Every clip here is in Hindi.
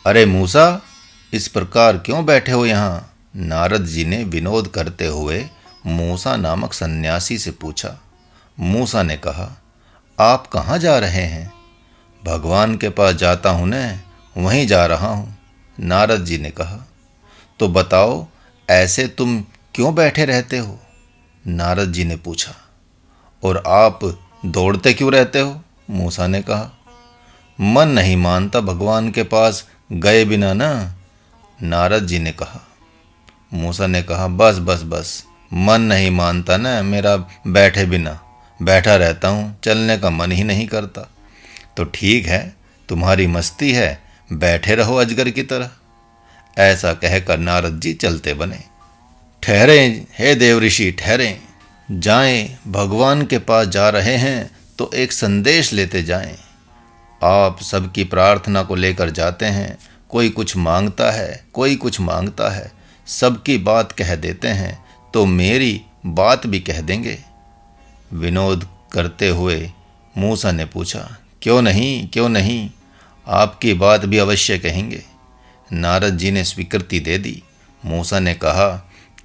अरे मूसा, इस प्रकार क्यों बैठे हो यहाँ? नारद जी ने विनोद करते हुए मूसा नामक सन्यासी से पूछा। मूसा ने कहा, आप कहाँ जा रहे हैं? भगवान के पास जाता हूँ न, वहीं जा रहा हूँ। नारद जी ने कहा, तो बताओ, ऐसे तुम क्यों बैठे रहते हो? नारद जी ने पूछा। और आप दौड़ते क्यों रहते हो? मूसा ने कहा। मन नहीं मानता भगवान के पास गए बिना ना, नारद जी ने कहा। मूसा ने कहा, बस बस बस, मन नहीं मानता ना मेरा बैठे बिना, बैठा रहता हूँ, चलने का मन ही नहीं करता। तो ठीक है, तुम्हारी मस्ती है, बैठे रहो अजगर की तरह। ऐसा कहकर नारद जी चलते बने। ठहरे हे देव ऋषि, ठहरे, जाएं, भगवान के पास जा रहे हैं तो एक संदेश लेते जाएं। आप सबकी प्रार्थना को लेकर जाते हैं, कोई कुछ मांगता है, कोई कुछ मांगता है, सबकी बात कह देते हैं, तो मेरी बात भी कह देंगे। विनोद करते हुए मूसा ने पूछा, क्यों नहीं, क्यों नहीं, आपकी बात भी अवश्य कहेंगे। नारद जी ने स्वीकृति दे दी। मूसा ने कहा,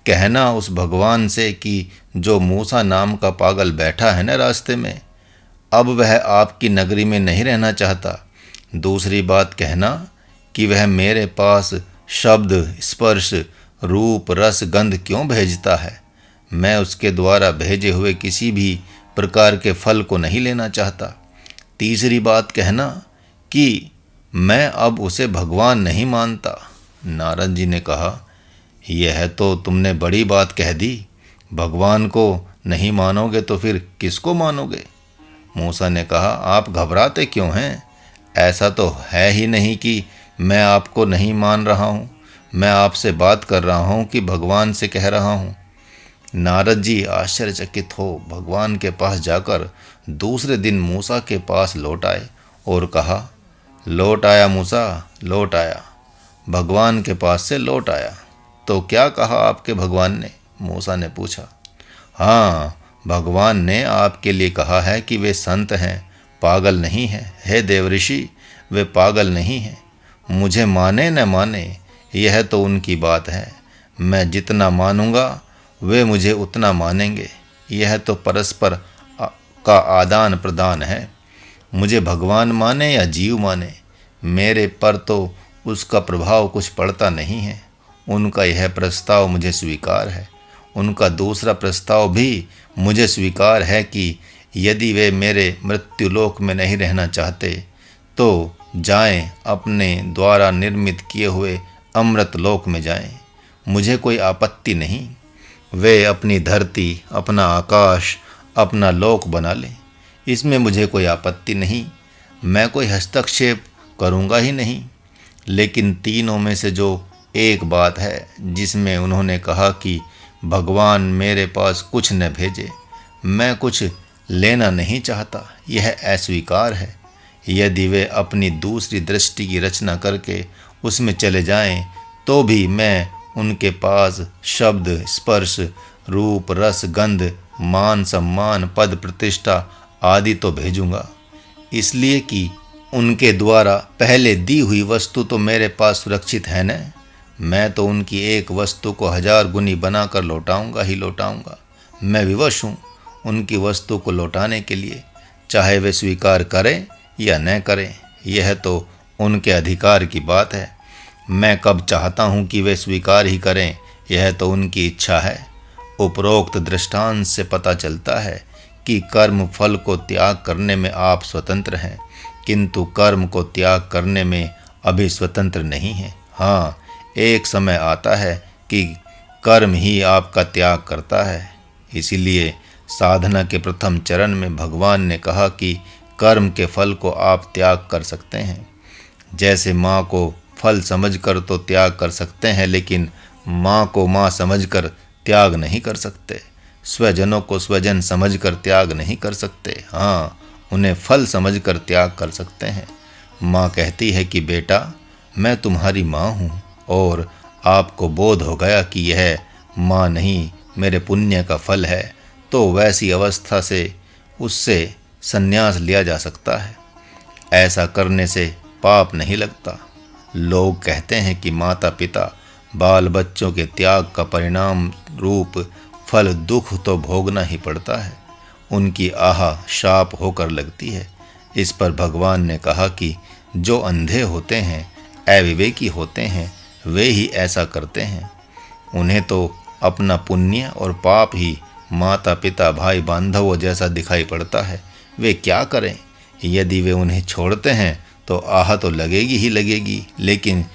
कहना उस भगवान से कि जो मूसा नाम का पागल बैठा है न रास्ते में, अब वह आपकी नगरी में नहीं रहना चाहता। दूसरी बात कहना कि वह मेरे पास शब्द, स्पर्श, रूप, रस, गंध क्यों भेजता है। मैं उसके द्वारा भेजे हुए किसी भी प्रकार के फल को नहीं लेना चाहता। तीसरी बात कहना कि मैं अब उसे भगवान नहीं मानता। नारद जी ने कहा, यह तो तुमने बड़ी बात कह दी। भगवान को नहीं मानोगे तो फिर किसको मानोगे? मूसा ने कहा, आप घबराते क्यों हैं? ऐसा तो है ही नहीं कि मैं आपको नहीं मान रहा हूँ। मैं आपसे बात कर रहा हूँ कि भगवान से कह रहा हूँ। नारद जी आश्चर्यचकित हो भगवान के पास जाकर दूसरे दिन मूसा के पास लौट आए और कहा, लौट आया मूसा, लौट आया, भगवान के पास से लौट आया। तो क्या कहा आपके भगवान ने? मूसा ने पूछा। हाँ, भगवान ने आपके लिए कहा है कि वे संत हैं, पागल नहीं हैं। हे देवऋषि, वे पागल नहीं हैं। मुझे माने न माने, यह तो उनकी बात है। मैं जितना मानूंगा वे मुझे उतना मानेंगे। यह तो परस्पर का आदान प्रदान है। मुझे भगवान माने या जीव माने, मेरे पर तो उसका प्रभाव कुछ पड़ता नहीं है। उनका यह प्रस्ताव मुझे स्वीकार है। उनका दूसरा प्रस्ताव भी मुझे स्वीकार है कि यदि वे मेरे मृत्युलोक में नहीं रहना चाहते तो जाएं, अपने द्वारा निर्मित किए हुए अमृत लोक में जाएं। मुझे कोई आपत्ति नहीं। वे अपनी धरती, अपना आकाश, अपना लोक बना लें, इसमें मुझे कोई आपत्ति नहीं। मैं कोई हस्तक्षेप करूँगा ही नहीं। लेकिन तीनों में से जो एक बात है जिसमें उन्होंने कहा कि भगवान मेरे पास कुछ न भेजे, मैं कुछ लेना नहीं चाहता, यह अस्वीकार है। यदि वे अपनी दूसरी दृष्टि की रचना करके उसमें चले जाएं, तो भी मैं उनके पास शब्द, स्पर्श, रूप, रस, गंध, मान, सम्मान, पद, प्रतिष्ठा आदि तो भेजूंगा, इसलिए कि उनके द्वारा पहले दी हुई वस्तु तो मेरे पास सुरक्षित है न। मैं तो उनकी एक वस्तु को 1000 गुनी बनाकर लौटाऊंगा ही लौटाऊंगा। मैं विवश हूँ उनकी वस्तु को लौटाने के लिए, चाहे वे स्वीकार करें या न करें, यह तो उनके अधिकार की बात है। मैं कब चाहता हूँ कि वे स्वीकार ही करें, यह तो उनकी इच्छा है। उपरोक्त दृष्टांत से पता चलता है कि कर्म फल को त्याग करने में आप स्वतंत्र हैं, किंतु कर्म को त्याग करने में अभी स्वतंत्र नहीं हैं। हाँ, एक समय आता है कि कर्म ही आपका त्याग करता है। इसीलिए साधना के प्रथम चरण में भगवान ने कहा कि कर्म के फल को आप त्याग कर सकते हैं। जैसे माँ को फल समझकर तो त्याग कर सकते हैं, लेकिन माँ को माँ समझकर त्याग नहीं कर सकते। स्वजनों को स्वजन समझकर त्याग नहीं कर सकते। हाँ, उन्हें फल समझकर त्याग कर सकते हैं। माँ कहती है कि बेटा, मैं तुम्हारी माँ हूँ, और आपको बोध हो गया कि यह माँ नहीं, मेरे पुण्य का फल है, तो वैसी अवस्था से उससे संन्यास लिया जा सकता है। ऐसा करने से पाप नहीं लगता। लोग कहते हैं कि माता पिता बाल बच्चों के त्याग का परिणाम रूप फल दुख तो भोगना ही पड़ता है। उनकी आह शाप होकर लगती है। इस पर भगवान ने कहा कि जो अंधे होते हैं, अविवेकी होते हैं, वे ही ऐसा करते हैं। उन्हें तो अपना पुण्य और पाप ही माता पिता भाई बांधवों जैसा दिखाई पड़ता है। वे क्या करें? यदि वे उन्हें छोड़ते हैं तो आह तो लगेगी ही लगेगी, लेकिन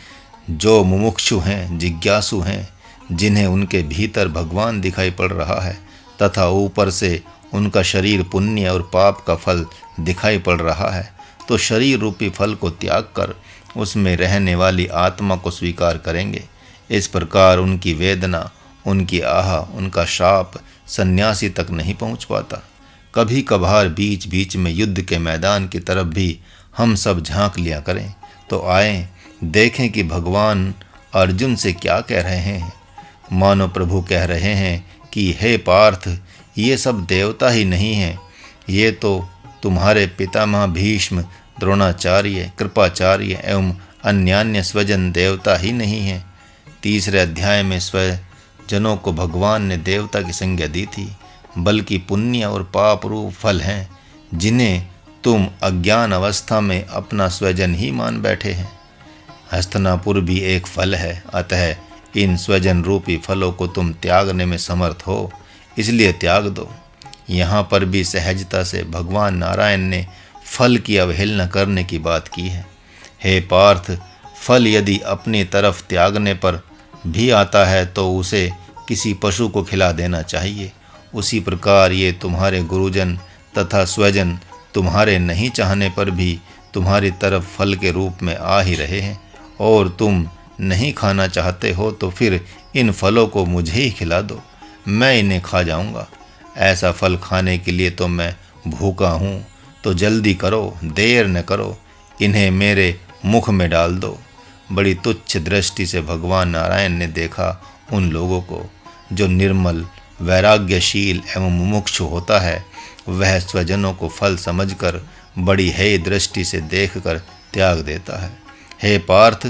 जो मुमुक्षु हैं, जिज्ञासु हैं, जिन्हें उनके भीतर भगवान दिखाई पड़ रहा है तथा ऊपर से उनका शरीर पुण्य और पाप का फल दिखाई पड़ रहा है, तो शरीर रूपी फल को त्याग कर उसमें रहने वाली आत्मा को स्वीकार करेंगे। इस प्रकार उनकी वेदना, उनकी आह, उनका शाप सन्यासी तक नहीं पहुंच पाता। कभी कभार बीच बीच में युद्ध के मैदान की तरफ भी हम सब झांक लिया करें तो आएं, देखें कि भगवान अर्जुन से क्या कह रहे हैं। मानो प्रभु कह रहे हैं कि हे पार्थ, ये सब देवता ही नहीं हैं, ये तो तुम्हारे पितामह भीष्म, द्रोणाचार्य, कृपाचार्य एवं अन्यान्य स्वजन देवता ही नहीं हैं। तीसरे अध्याय में स्वजनों को भगवान ने देवता की संज्ञा दी थी, बल्कि पुण्य और पाप रूप फल हैं, जिन्हें तुम अज्ञान अवस्था में अपना स्वजन ही मान बैठे हैं। हस्तिनापुर भी एक फल है, अतः इन स्वजन रूपी फलों को तुम त्यागने में समर्थ हो, इसलिए त्याग दो। यहाँ पर भी सहजता से भगवान नारायण ने फल की अवहेलना करने की बात की है। हे पार्थ, फल यदि अपनी तरफ त्यागने पर भी आता है तो उसे किसी पशु को खिला देना चाहिए। उसी प्रकार ये तुम्हारे गुरुजन तथा स्वजन तुम्हारे नहीं चाहने पर भी तुम्हारी तरफ फल के रूप में आ ही रहे हैं, और तुम नहीं खाना चाहते हो तो फिर इन फलों को मुझे ही खिला दो, मैं इन्हें खा जाऊंगा। ऐसा फल खाने के लिए तो मैं भूखा हूँ, तो जल्दी करो, देर न करो, इन्हें मेरे मुख में डाल दो। बड़ी तुच्छ दृष्टि से भगवान नारायण ने देखा उन लोगों को। जो निर्मल, वैराग्यशील एवं मुमुक्षु होता है, वह स्वजनों को फल समझकर बड़ी हेय दृष्टि से देखकर त्याग देता है। हे पार्थ,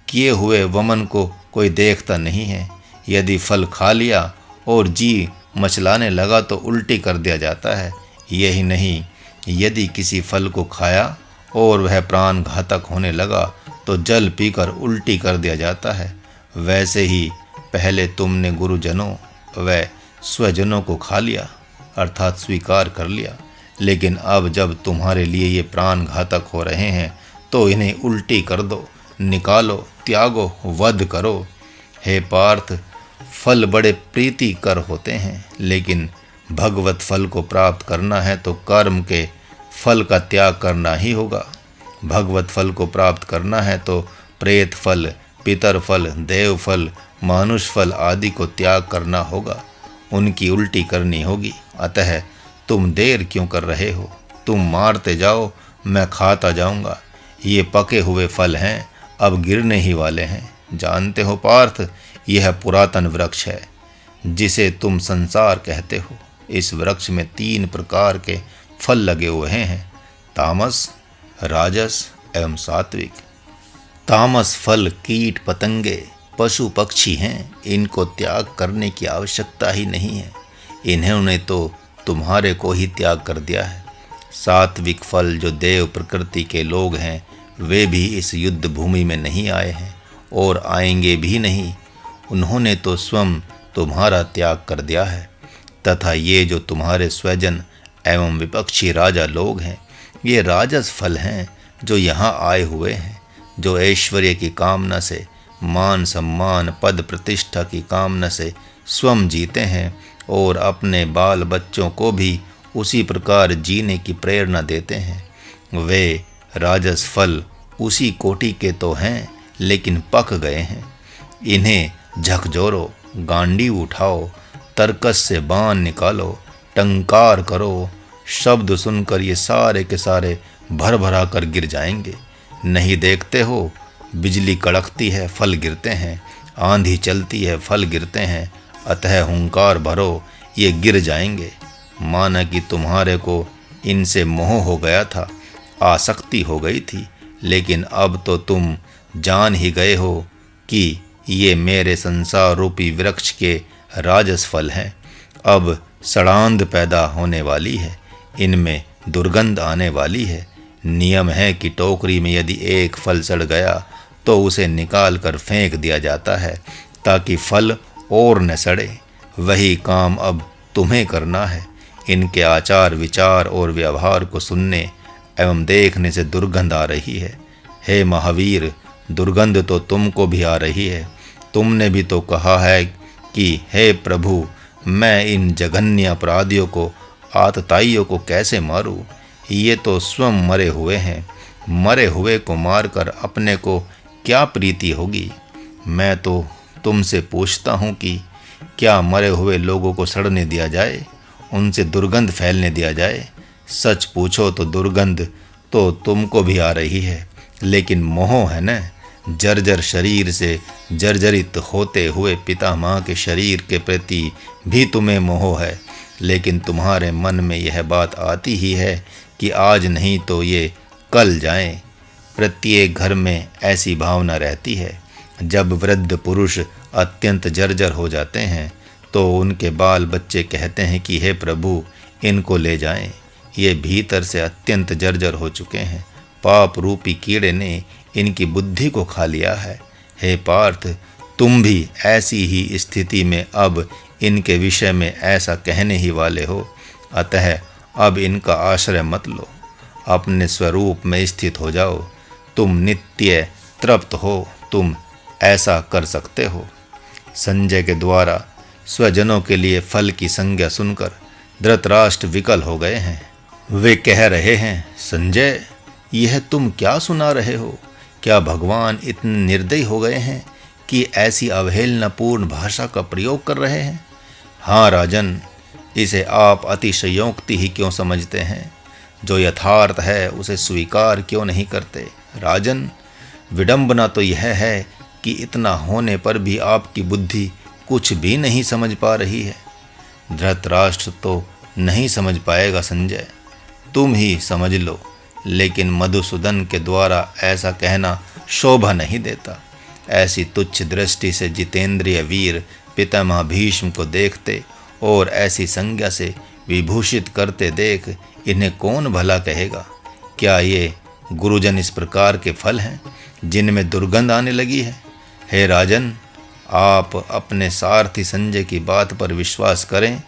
किए हुए वमन को कोई देखता नहीं है। यदि फल खा लिया और जी मचलाने लगा तो उल्टी कर दिया जाता है। यही नहीं, यदि किसी फल को खाया और वह प्राण घातक होने लगा तो जल पीकर उल्टी कर दिया जाता है। वैसे ही पहले तुमने गुरुजनों व स्वजनों को खा लिया, अर्थात स्वीकार कर लिया, लेकिन अब जब तुम्हारे लिए ये प्राण घातक हो रहे हैं तो इन्हें उल्टी कर दो, निकालो, त्यागो, वध करो। हे पार्थ, फल बड़े प्रीतिकर होते हैं, लेकिन भगवत फल को प्राप्त करना है तो कर्म के फल का त्याग करना ही होगा। भगवत फल को प्राप्त करना है तो प्रेत फल, पितर फल, देव फल, मानुष फल आदि को त्याग करना होगा, उनकी उल्टी करनी होगी। अतः तुम देर क्यों कर रहे हो? तुम मारते जाओ, मैं खाता जाऊंगा। ये पके हुए फल हैं, अब गिरने ही वाले हैं। जानते हो पार्थ, यह पुरातन वृक्ष है जिसे तुम संसार कहते हो। इस वृक्ष में 3 प्रकार के फल लगे हुए हैं, तामस, राजस एवं सात्विक। तामस फल कीट पतंगे, पशु पक्षी हैं, इनको त्याग करने की आवश्यकता ही नहीं है, इन्होंने तो तुम्हारे को ही त्याग कर दिया है। सात्विक फल जो देव प्रकृति के लोग हैं, वे भी इस युद्ध भूमि में नहीं आए हैं और आएंगे भी नहीं, उन्होंने तो स्वयं तुम्हारा त्याग कर दिया है। तथा ये जो तुम्हारे स्वजन एवं विपक्षी राजा लोग हैं, ये राजस फल हैं जो यहाँ आए हुए हैं, जो ऐश्वर्य की कामना से, मान सम्मान पद प्रतिष्ठा की कामना से स्वयं जीते हैं और अपने बाल बच्चों को भी उसी प्रकार जीने की प्रेरणा देते हैं। वे राजस फल उसी कोटि के तो हैं, लेकिन पक गए हैं। इन्हें झकझोरो, गांडी उठाओ, तरकस से बाण निकालो, टंकार करो, शब्द सुनकर ये सारे के सारे भर भरा कर गिर जाएंगे। नहीं देखते हो, बिजली कड़कती है, फल गिरते हैं, आंधी चलती है, फल गिरते हैं, अतः हुंकार भरो, ये गिर जाएंगे। माना कि तुम्हारे को इनसे मोह हो गया था, आसक्ति हो गई थी, लेकिन अब तो तुम जान ही गए हो कि ये मेरे संसार रूपी वृक्ष के राजस फल हैं। अब सड़ांध पैदा होने वाली है, इनमें दुर्गंध आने वाली है। नियम है कि टोकरी में यदि एक फल सड़ गया तो उसे निकाल कर फेंक दिया जाता है ताकि फल और न सड़े। वही काम अब तुम्हें करना है। इनके आचार विचार और व्यवहार को सुनने एवं देखने से दुर्गंध आ रही है। हे महावीर, दुर्गंध तो तुमको भी आ रही है। तुमने भी तो कहा है कि हे प्रभु, मैं इन जघन्य अपराधियों को, आतताइयों को कैसे मारूं? ये तो स्वयं मरे हुए हैं। मरे हुए को मारकर अपने को क्या प्रीति होगी? मैं तो तुमसे पूछता हूँ कि क्या मरे हुए लोगों को सड़ने दिया जाए, उनसे दुर्गंध फैलने दिया जाए? सच पूछो तो दुर्गंध तो तुमको भी आ रही है, लेकिन मोह है न। जर्जर शरीर से जर्जरित होते हुए पितामह के शरीर के प्रति भी तुम्हें मोह है, लेकिन तुम्हारे मन में यह बात आती ही है कि आज नहीं तो ये कल जाएं। प्रत्येक घर में ऐसी भावना रहती है। जब वृद्ध पुरुष अत्यंत जर्जर हो जाते हैं तो उनके बाल बच्चे कहते हैं कि हे प्रभु, इनको ले जाएं, ये भीतर से अत्यंत जर्जर हो चुके हैं। पाप रूपी कीड़े ने इनकी बुद्धि को खा लिया है। हे पार्थ, तुम भी ऐसी ही स्थिति में अब इनके विषय में ऐसा कहने ही वाले हो। अतः अब इनका आश्रय मत लो, अपने स्वरूप में स्थित हो जाओ। तुम नित्य तृप्त हो, तुम ऐसा कर सकते हो। संजय के द्वारा स्वजनों के लिए फल की संज्ञा सुनकर धृतराष्ट्र विकल हो गए हैं। वे कह रहे हैं, संजय, यह तुम क्या सुना रहे हो? क्या भगवान इतने निर्दयी हो गए हैं कि ऐसी अवहेलनापूर्ण भाषा का प्रयोग कर रहे हैं? हाँ राजन, इसे आप अतिशयोक्ति ही क्यों समझते हैं? जो यथार्थ है उसे स्वीकार क्यों नहीं करते? राजन, विडंबना तो यह है कि इतना होने पर भी आपकी बुद्धि कुछ भी नहीं समझ पा रही है। धृतराष्ट्र तो नहीं समझ पाएगा संजय, तुम ही समझ लो। लेकिन मधुसूदन के द्वारा ऐसा कहना शोभा नहीं देता। ऐसी तुच्छ दृष्टि से जितेंद्रिय वीर पितामह भीष्म को देखते और ऐसी संज्ञा से विभूषित करते देख इन्हें कौन भला कहेगा? क्या ये गुरुजन इस प्रकार के फल हैं जिनमें दुर्गंध आने लगी है? हे राजन, आप अपने सारथी संजय की बात पर विश्वास करें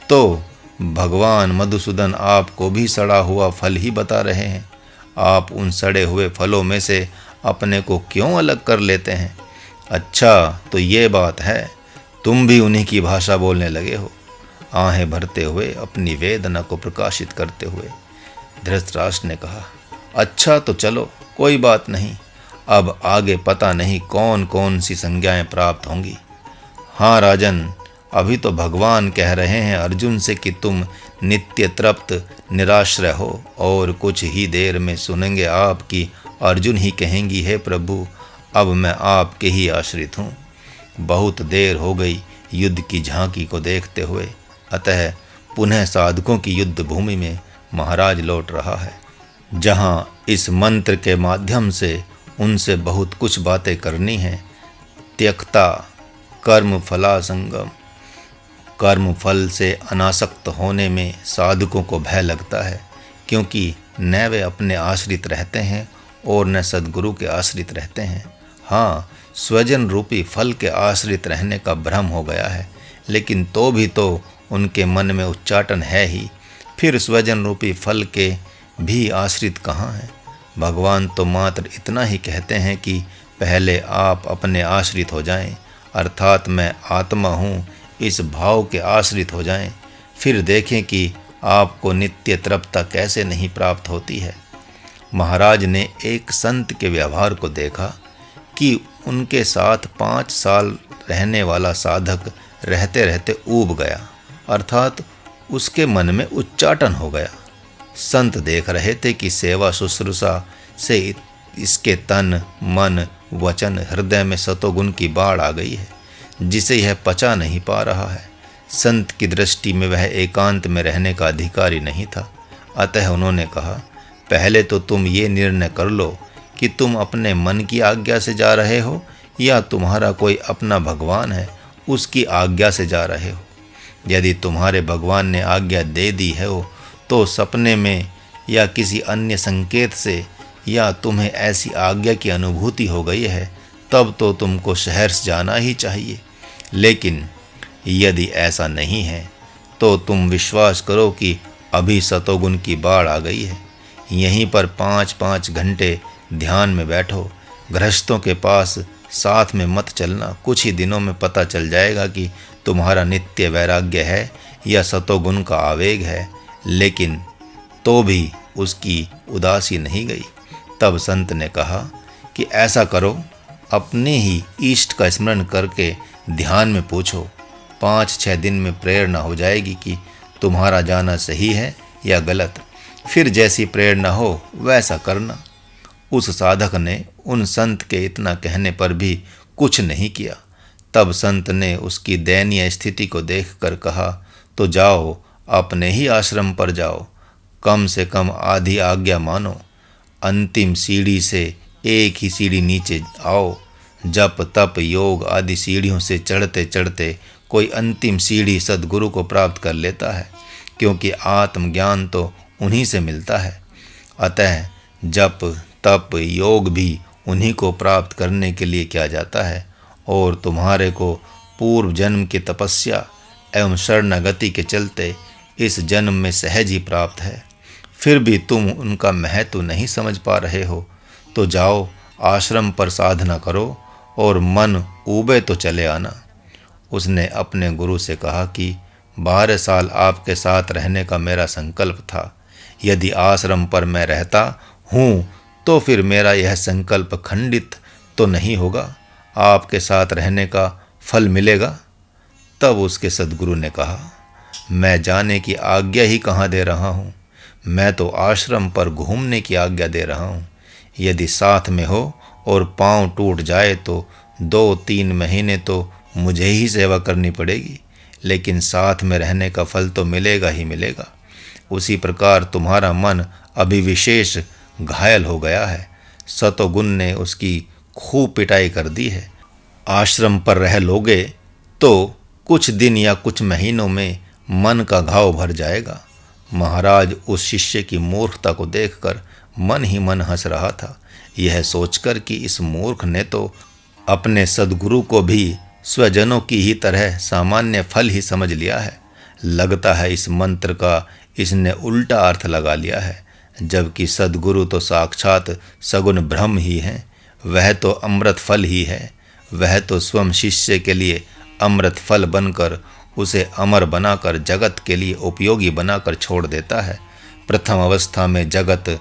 तो भगवान मधुसूदन आपको भी सड़ा हुआ फल ही बता रहे हैं। आप उन सड़े हुए फलों में से अपने को क्यों अलग कर लेते हैं? अच्छा, तो ये बात है, तुम भी उन्हीं की भाषा बोलने लगे हो। आहें भरते हुए अपनी वेदना को प्रकाशित करते हुए धृतराष्ट्र ने कहा, अच्छा तो चलो, कोई बात नहीं। अब आगे पता नहीं कौन कौन सी संज्ञाएं प्राप्त होंगी। हाँ राजन, अभी तो भगवान कह रहे हैं अर्जुन से कि तुम नित्य तृप्त निराश्रय हो, और कुछ ही देर में सुनेंगे आप कि अर्जुन ही कहेंगी, हे प्रभु, अब मैं आपके ही आश्रित हूँ। बहुत देर हो गई युद्ध की झांकी को देखते हुए, अतः पुनः साधकों की युद्ध भूमि में महाराज लौट रहा है, जहाँ इस मंत्र के माध्यम से उनसे बहुत कुछ बातें करनी हैं। त्यक्ता कर्म फलासंगम, कर्म फल से अनासक्त होने में साधकों को भय लगता है, क्योंकि न वे अपने आश्रित रहते हैं और न सद्गुरु के आश्रित रहते हैं। हाँ, स्वजन रूपी फल के आश्रित रहने का भ्रम हो गया है, लेकिन तो भी तो उनके मन में उच्चाटन है ही। फिर स्वजन रूपी फल के भी आश्रित कहाँ हैं? भगवान तो मात्र इतना ही कहते हैं कि पहले आप अपने आश्रित हो जाएं, अर्थात मैं आत्मा हूँ इस भाव के आश्रित हो जाएं, फिर देखें कि आपको नित्य तृप्तता कैसे नहीं प्राप्त होती है। महाराज ने एक संत के व्यवहार को देखा कि उनके साथ 5 साल रहने वाला साधक रहते रहते ऊब गया, अर्थात उसके मन में उच्चाटन हो गया। संत देख रहे थे कि सेवा शुश्रूषा से इसके तन मन वचन हृदय में सतोगुण की बाढ़ आ गई है, जिसे यह पचा नहीं पा रहा है। संत की दृष्टि में वह एकांत में रहने का अधिकारी नहीं था। अतः उन्होंने कहा, पहले तो तुम ये निर्णय कर लो कि तुम अपने मन की आज्ञा से जा रहे हो या तुम्हारा कोई अपना भगवान है उसकी आज्ञा से जा रहे हो। यदि तुम्हारे भगवान ने आज्ञा दे दी है हो तो सपने में या किसी अन्य संकेत से या तुम्हें ऐसी आज्ञा की अनुभूति हो गई है तब तो तुमको शहर से जाना ही चाहिए। लेकिन यदि ऐसा नहीं है तो तुम विश्वास करो कि अभी सतोगुण की बाढ़ आ गई है। यहीं पर 5-5 घंटे ध्यान में बैठो। गृहस्थों के पास साथ में मत चलना। कुछ ही दिनों में पता चल जाएगा कि तुम्हारा नित्य वैराग्य है या सतोगुण का आवेग है। लेकिन तो भी उसकी उदासी नहीं गई। तब संत ने कहा कि ऐसा करो, अपने ही इष्ट का स्मरण करके ध्यान में पूछो। 5-6 दिन में प्रेरणा हो जाएगी कि तुम्हारा जाना सही है या गलत। फिर जैसी प्रेरणा हो वैसा करना। उस साधक ने उन संत के इतना कहने पर भी कुछ नहीं किया। तब संत ने उसकी दयनीय स्थिति को देखकर कहा, तो जाओ, अपने ही आश्रम पर जाओ। कम से कम आधी आज्ञा मानो। अंतिम सीढ़ी से एक ही सीढ़ी नीचे आओ। जप तप योग आदि सीढ़ियों से चढ़ते चढ़ते कोई अंतिम सीढ़ी सद्गुरु को प्राप्त कर लेता है, क्योंकि आत्मज्ञान तो उन्हीं से मिलता है। अतः जप तप योग भी उन्हीं को प्राप्त करने के लिए किया जाता है और तुम्हारे को पूर्व जन्म की तपस्या एवं शरणागति के चलते इस जन्म में सहज ही प्राप्त है। फिर भी तुम उनका महत्व नहीं समझ पा रहे हो तो जाओ, आश्रम पर साधना करो और मन ऊबे तो चले आना। उसने अपने गुरु से कहा कि 12 साल आपके साथ रहने का मेरा संकल्प था। यदि आश्रम पर मैं रहता हूँ तो फिर मेरा यह संकल्प खंडित तो नहीं होगा, आपके साथ रहने का फल मिलेगा। तब उसके सद्गुरु ने कहा, मैं जाने की आज्ञा ही कहाँ दे रहा हूँ, मैं तो आश्रम पर घूमने की आज्ञा दे रहा हूँ। यदि साथ में हो और पाँव टूट जाए तो 2-3 महीने तो मुझे ही सेवा करनी पड़ेगी, लेकिन साथ में रहने का फल तो मिलेगा ही मिलेगा। उसी प्रकार तुम्हारा मन अभी विशेष घायल हो गया है। सतोगुण ने उसकी खूब पिटाई कर दी है। आश्रम पर रह लोगे तो कुछ दिन या कुछ महीनों में मन का घाव भर जाएगा। महाराज उस शिष्य की मूर्खता को देखकर मन ही मन हंस रहा था, यह सोचकर कि इस मूर्ख ने तो अपने सद्गुरु को भी स्वजनों की ही तरह सामान्य फल ही समझ लिया है। लगता है इस मंत्र का इसने उल्टा अर्थ लगा लिया है, जबकि सद्गुरु तो साक्षात सगुण ब्रह्म ही हैं। वह तो अमृत फल ही है। वह तो स्वयं शिष्य के लिए अमृत फल बनकर उसे अमर बनाकर जगत के लिए उपयोगी बनाकर छोड़ देता है। प्रथम अवस्था में जगत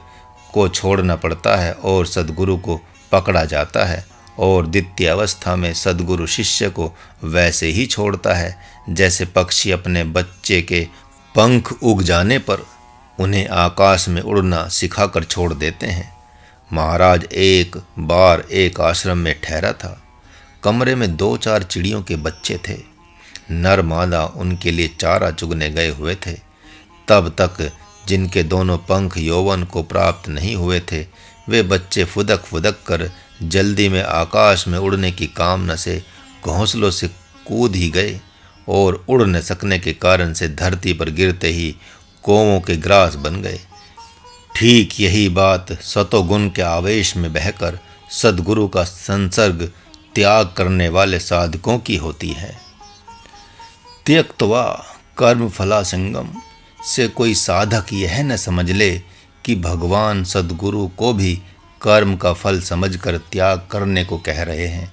को छोड़ना पड़ता है और सद्गुरु को पकड़ा जाता है, और द्वितीय अवस्था में सद्गुरु शिष्य को वैसे ही छोड़ता है जैसे पक्षी अपने बच्चे के पंख उग जाने पर उन्हें आकाश में उड़ना सिखाकर छोड़ देते हैं। महाराज एक बार एक आश्रम में ठहरा था। कमरे में 2-4 चिड़ियों के बच्चे थे। नर मादा उनके लिए चारा चुगने गए हुए थे। तब तक जिनके दोनों पंख यौवन को प्राप्त नहीं हुए थे, वे बच्चे फुदक फुदक कर जल्दी में आकाश में उड़ने की कामना से घोंसलों से कूद ही गए और उड़ न सकने के कारण से धरती पर गिरते ही कौवों के ग्रास बन गए। ठीक यही बात सतोगुण के आवेश में बहकर सद्गुरु का संसर्ग त्याग करने वाले साधकों की होती है। त्यक्त्वा कर्म फलासंगम से कोई साधक यह न समझ ले कि भगवान सद्गुरु को भी कर्म का फल समझकर त्याग करने को कह रहे हैं,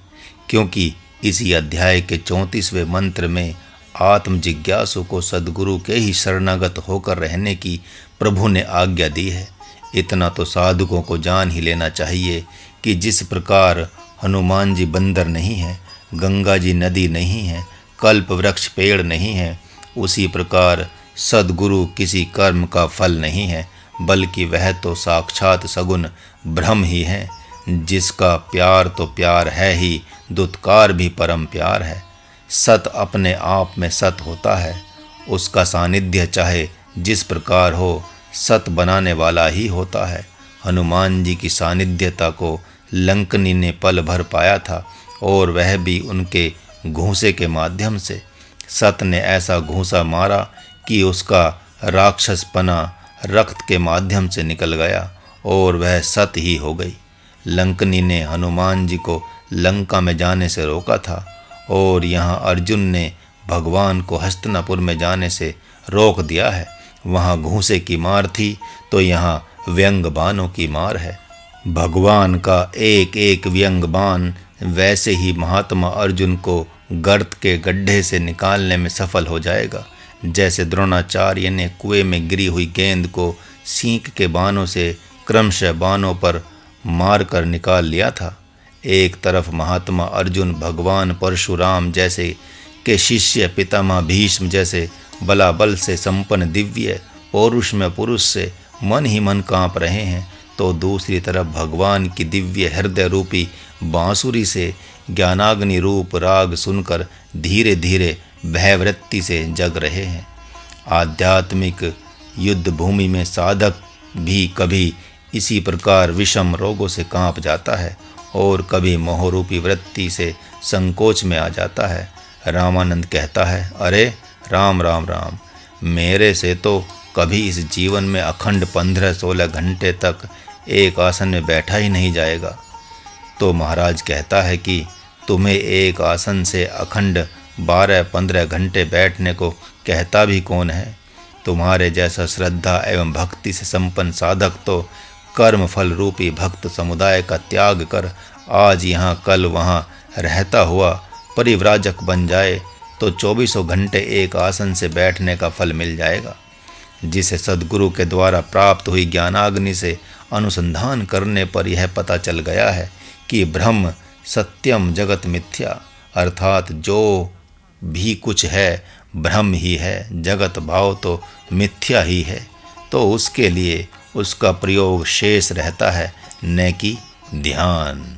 क्योंकि इसी अध्याय के 34वें मंत्र में आत्म जिज्ञासु को सद्गुरु के ही शरणागत होकर रहने की प्रभु ने आज्ञा दी है। इतना तो साधकों को जान ही लेना चाहिए कि जिस प्रकार हनुमान जी बंदर नहीं है, गंगा जी नदी नहीं है, कल्प वृक्ष पेड़ नहीं है, उसी प्रकार सद्गुरु किसी कर्म का फल नहीं है, बल्कि वह तो साक्षात सगुण ब्रह्म ही है, जिसका प्यार तो प्यार है ही, दुत्कार भी परम प्यार है। सत अपने आप में सत होता है। उसका सानिध्य चाहे जिस प्रकार हो, सत बनाने वाला ही होता है। हनुमान जी की सानिध्यता को लंकनी ने पल भर पाया था, और वह भी उनके घूंसे के माध्यम से। सत ने ऐसा घूंसा मारा कि उसका राक्षसपना रक्त के माध्यम से निकल गया और वह सत ही हो गई। लंकनी ने हनुमान जी को लंका में जाने से रोका था, और यहाँ अर्जुन ने भगवान को हस्तिनापुर में जाने से रोक दिया है। वहाँ घूंसे की मार थी तो यहाँ व्यंग बाणों की मार है। भगवान का एक एक व्यंग बाण वैसे ही महात्मा अर्जुन को गर्त के गड्ढे से निकालने में सफल हो जाएगा, जैसे द्रोणाचार्य ने कुएं में गिरी हुई गेंद को सींक के बाणों से क्रमशः बाणों पर मार कर निकाल लिया था। एक तरफ महात्मा अर्जुन भगवान परशुराम जैसे के शिष्य पितामह भीष्म जैसे बलाबल से संपन्न दिव्य पौरुष में पुरुष से मन ही मन कांप रहे हैं, तो दूसरी तरफ भगवान की दिव्य हृदय रूपी बांसुरी से ज्ञानाग्नि रूप राग सुनकर धीरे धीरे भयवृत्ति से जग रहे हैं। आध्यात्मिक युद्ध भूमि में साधक भी कभी इसी प्रकार विषम रोगों से कांप जाता है और कभी मोहरूपी वृत्ति से संकोच में आ जाता है। रामानंद कहता है, अरे राम राम राम, मेरे से तो कभी इस जीवन में अखंड 15-16 घंटे तक एक आसन में बैठा ही नहीं जाएगा। तो महाराज कहता है कि तुम्हें एक आसन से अखंड 12-15 घंटे बैठने को कहता भी कौन है? तुम्हारे जैसा श्रद्धा एवं भक्ति से संपन्न साधक तो कर्म फल रूपी भक्त समुदाय का त्याग कर आज यहाँ कल वहाँ रहता हुआ परिव्राजक बन जाए तो 24 घंटे एक आसन से बैठने का फल मिल जाएगा। जिसे सद्गुरु के द्वारा प्राप्त हुई ज्ञानाग्नि से अनुसंधान करने पर यह पता चल गया है कि ब्रह्म सत्यम जगत मिथ्या, अर्थात जो भी कुछ है ब्रह्म ही है, जगत भाव तो मिथ्या ही है, तो उसके लिए उसका प्रयोग शेष रहता है, न कि ध्यान।